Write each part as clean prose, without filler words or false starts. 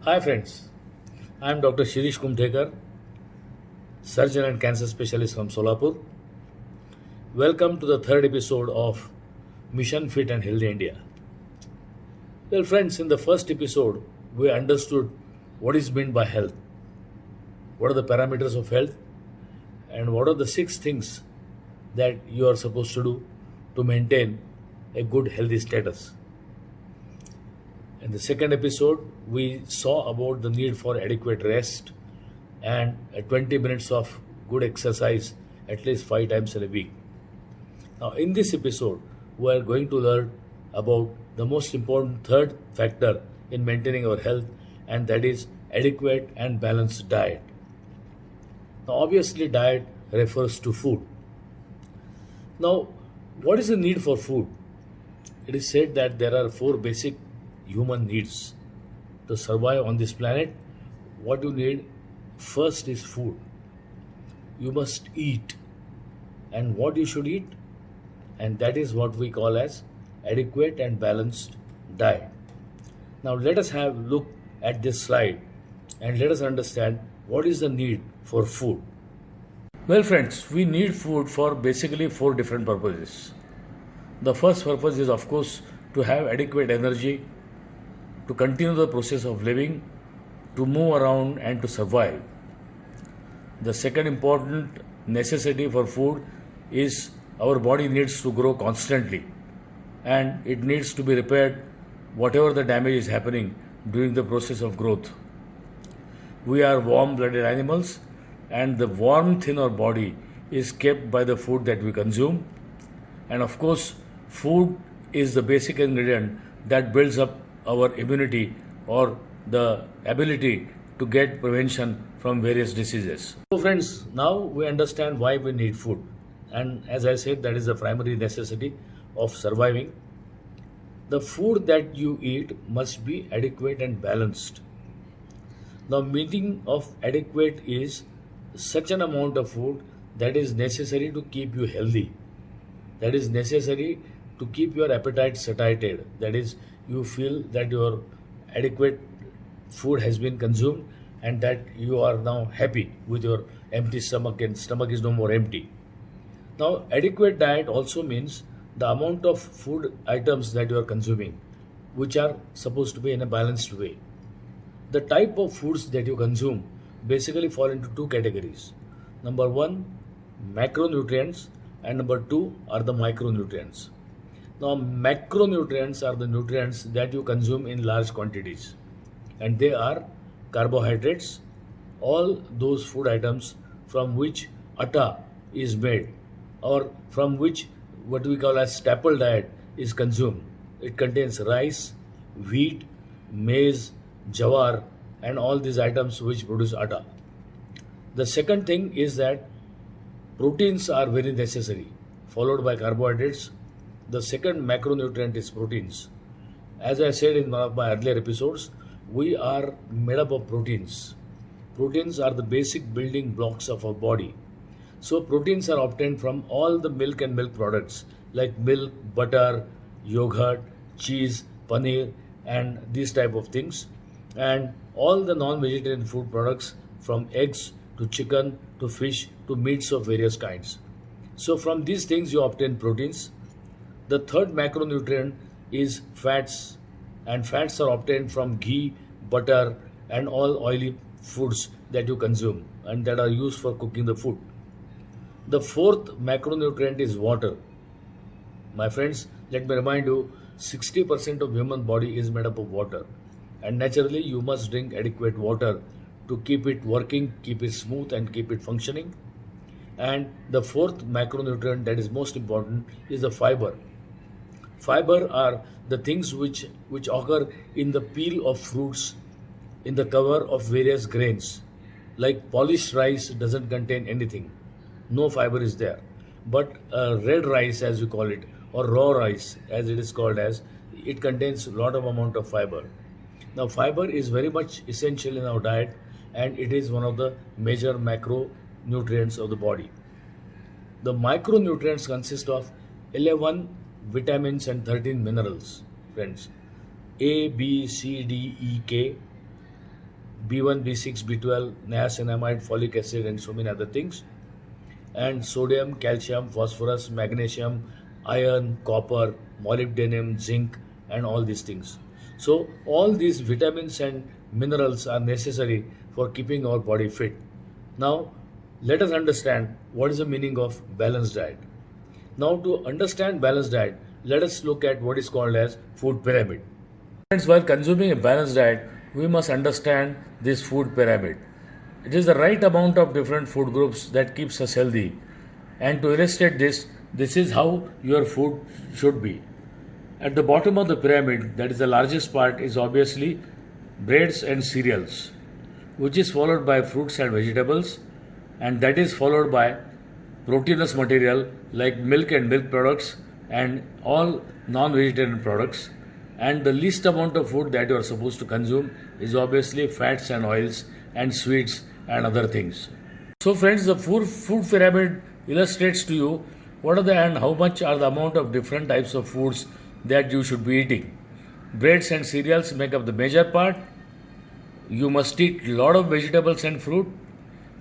Hi friends, I am Dr. Shirish Kumthekar, surgeon and cancer specialist from Solapur. Welcome to the third episode of Mission Fit and Healthy India. Well friends, in the first episode, we understood what is meant by health, what are the parameters of health, and what are the 6 things that you are supposed to do to maintain a good healthy status. In the second episode, we saw about the need for adequate rest and 20 minutes of good exercise at least 5 times in a week. Now, in this episode, we are going to learn about the most important third factor in maintaining our health, and that is adequate and balanced diet. Now, obviously, diet refers to food. Now, what is the need for food? It is said that there are 4 basic human needs to survive on this planet. What you need first is food. You must eat, and what you should eat, and that is what we call as adequate and balanced diet. Now let us have a look at this slide and let us understand what is the need for food. Well friends, we need food for basically 4 different purposes. The first purpose is of course to have adequate energy, to continue the process of living, to move around and to survive. The second important necessity for food is our body needs to grow constantly, and it needs to be repaired whatever the damage is happening during the process of growth. We are warm-blooded animals, and the warmth in our body is kept by the food that we consume. And of course, food is the basic ingredient that builds up our immunity or the ability to get prevention from various diseases. So friends, now we understand why we need food. And as I said, that is the primary necessity of surviving. The food that you eat must be adequate and balanced. The meaning of adequate is such an amount of food that is necessary to keep you healthy, that is necessary to keep your appetite satiated, that is, you feel that your adequate food has been consumed and that you are now happy with your empty stomach and stomach is no more empty. Now, adequate diet also means the amount of food items that you are consuming, which are supposed to be in a balanced way. The type of foods that you consume basically fall into 2 categories. Number 1, macronutrients, and number 2 are the micronutrients. Now, macronutrients are the nutrients that you consume in large quantities, and they are carbohydrates, all those food items from which atta is made or from which what we call as staple diet is consumed. It contains rice, wheat, maize, jawar, and all these items which produce atta. The second thing is that proteins are very necessary, followed by carbohydrates. The second macronutrient is proteins. As I said in one of my earlier episodes, we are made up of proteins. Proteins are the basic building blocks of our body. So proteins are obtained from all the milk and milk products like milk, butter, yogurt, cheese, paneer, and these type of things. And all the non-vegetarian food products from eggs to chicken to fish to meats of various kinds. So from these things you obtain proteins. The third macronutrient is fats, and fats are obtained from ghee, butter, and all oily foods that you consume and that are used for cooking the food. The fourth macronutrient is water. My friends, let me remind you, 60% of human body is made up of water, and naturally you must drink adequate water to keep it working, keep it smooth, and keep it functioning. And the fourth macronutrient that is most important is the fiber. Fiber are the things which occur in the peel of fruits, in the cover of various grains. Like polished rice doesn't contain anything, no fiber is there. But red rice, as we call it, or raw rice as it is called as, it contains a lot of amount of fiber. Now fiber is very much essential in our diet, and it is one of the major macronutrients of the body. The micronutrients consist of 11 vitamins and 13 minerals, friends. A, B, C, D, E, K. B1, B6, B12, niacinamide, folic acid, and so many other things. And sodium, calcium, phosphorus, magnesium, iron, copper, molybdenum, zinc, and all these things. So, all these vitamins and minerals are necessary for keeping our body fit. Now, let us understand what is the meaning of balanced diet. Now, to understand balanced diet, let us look at what is called as food pyramid. Friends, while consuming a balanced diet, we must understand this food pyramid. It is the right amount of different food groups that keeps us healthy. And to illustrate this, this is how your food should be. At the bottom of the pyramid, that is the largest part, is obviously breads and cereals, which is followed by fruits and vegetables, and that is followed by proteinous material like milk and milk products and all non-vegetarian products. And the least amount of food that you are supposed to consume is obviously fats and oils and sweets and other things. So friends, the food pyramid illustrates to you what are the and how much are the amount of different types of foods that you should be eating. Breads and cereals make up the major part. You must eat a lot of vegetables and fruit.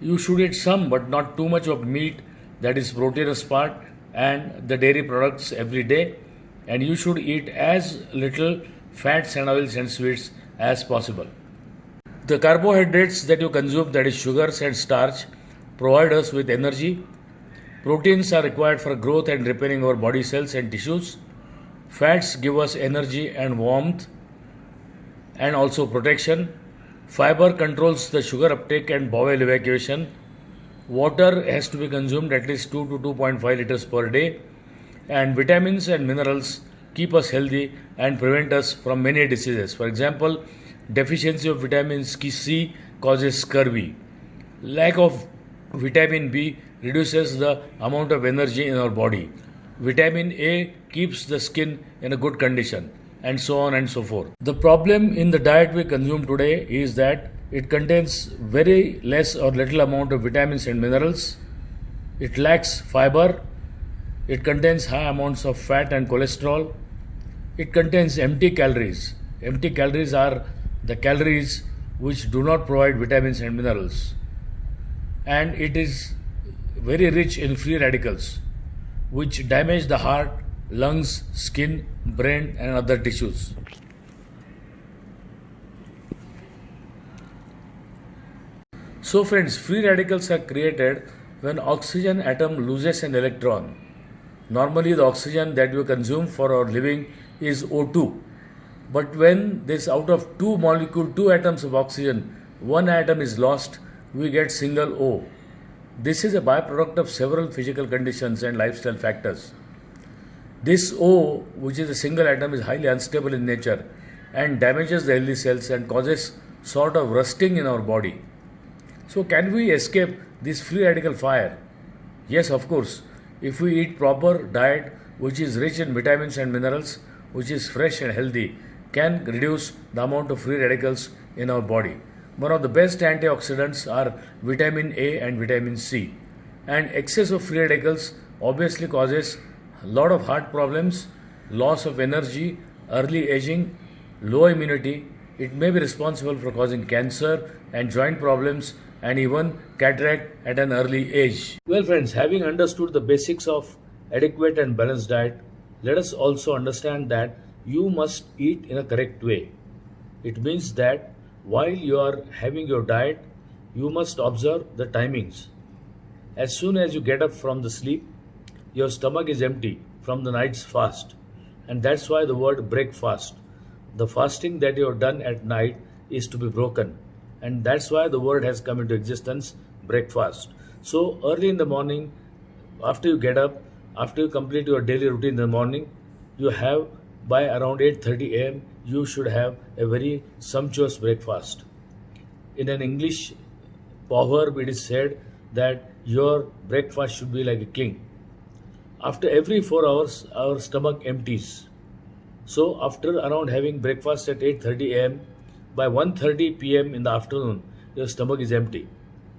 You should eat some but not too much of meat, that is proteinous part, and the dairy products every day. And you should eat as little fats and oils and sweets as possible. The carbohydrates that you consume, that is sugars and starch, provide us with energy. Proteins are required for growth and repairing our body cells and tissues. Fats give us energy and warmth and also protection. Fiber controls the sugar uptake and bowel evacuation. Water has to be consumed at least 2 to 2.5 liters per day. And vitamins and minerals keep us healthy and prevent us from many diseases. For example, deficiency of vitamin C causes scurvy. Lack of vitamin B reduces the amount of energy in our body. Vitamin A keeps the skin in a good condition, and so on and so forth. The problem in the diet we consume today is that it contains very less or little amount of vitamins and minerals. It lacks fiber. It contains high amounts of fat and cholesterol. It contains empty calories. Empty calories are the calories which do not provide vitamins and minerals. And it is very rich in free radicals, which damage the heart, lungs, skin, brain, and other tissues. So friends, free radicals are created when oxygen atom loses an electron. Normally the oxygen that we consume for our living is O2. But when this out of two atoms of oxygen, one atom is lost, we get single O. This is a byproduct of several physical conditions and lifestyle factors. This O, which is a single atom, is highly unstable in nature and damages the healthy cells and causes sort of rusting in our body. So can we escape this free radical fire? Yes, of course. If we eat proper diet which is rich in vitamins and minerals, which is fresh and healthy, can reduce the amount of free radicals in our body. One of the best antioxidants are vitamin A and vitamin C. And excess of free radicals obviously causes a lot of heart problems, loss of energy, early aging, low immunity. It may be responsible for causing cancer and joint problems and even cataract at an early age. Well friends, having understood the basics of adequate and balanced diet, let us also understand that you must eat in a correct way. It means that while you are having your diet, you must observe the timings. As soon as you get up from the sleep, your stomach is empty from the night's fast. And that's why the word break fast. The fasting that you have done at night is to be broken. And that's why the word has come into existence, breakfast. So early in the morning, after you get up, after you complete your daily routine in the morning, you have by around 8:30 a.m. you should have a very sumptuous breakfast. In an English proverb, it is said that your breakfast should be like a king. After every 4 hours, our stomach empties. So after around having breakfast at 8:30 a.m., by 1:30 p.m. in the afternoon, your stomach is empty.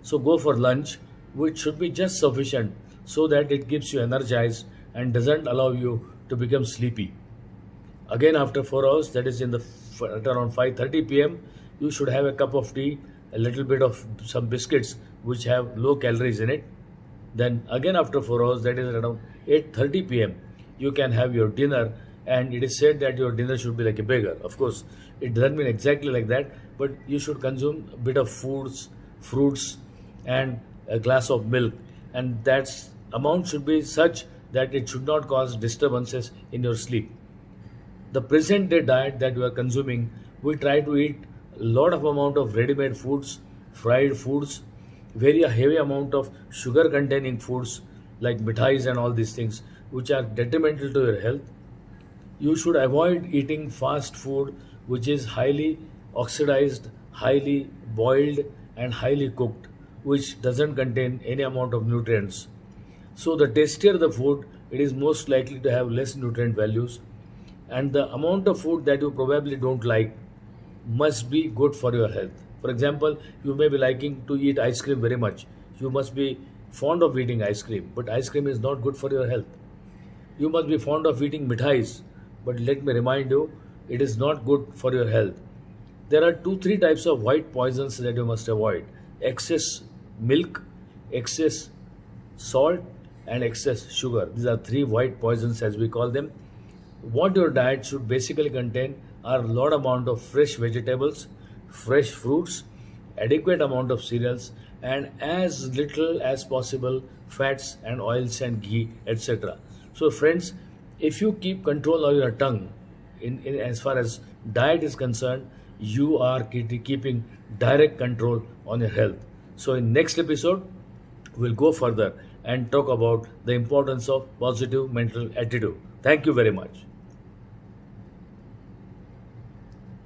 So go for lunch, which should be just sufficient so that it keeps you energized and doesn't allow you to become sleepy. Again, after 4 hours, that is at around 5:30 p.m., you should have a cup of tea, a little bit of some biscuits which have low calories in it. Then again after 4 hours, that is around 8:30 p.m., you can have your dinner, and it is said that your dinner should be like a burger. Of course, it doesn't mean exactly like that, but you should consume a bit of foods, fruits, and a glass of milk, and that amount should be such that it should not cause disturbances in your sleep. The present day diet that we are consuming, we try to eat a lot of amount of ready-made foods, fried foods, very heavy amount of sugar containing foods like mithais and all these things which are detrimental to your health. You should avoid eating fast food which is highly oxidized, highly boiled, and highly cooked, which doesn't contain any amount of nutrients. So the tastier the food, it is most likely to have less nutrient values, and the amount of food that you probably don't like must be good for your health. For example, you may be liking to eat ice cream very much. You must be fond of eating ice cream, but ice cream is not good for your health. You must be fond of eating mithais, but let me remind you, it is not good for your health. There are three types of white poisons that you must avoid: excess milk, excess salt, and excess sugar. These are three white poisons as we call them. What your diet should basically contain are a lot amount of fresh vegetables, fresh fruits, adequate amount of cereals, and as little as possible fats and oils and ghee, etc. So friends, if you keep control of your tongue in as far as diet is concerned, you are keeping direct control on your health. So in next episode, we'll go further and talk about the importance of positive mental attitude. Thank you very much.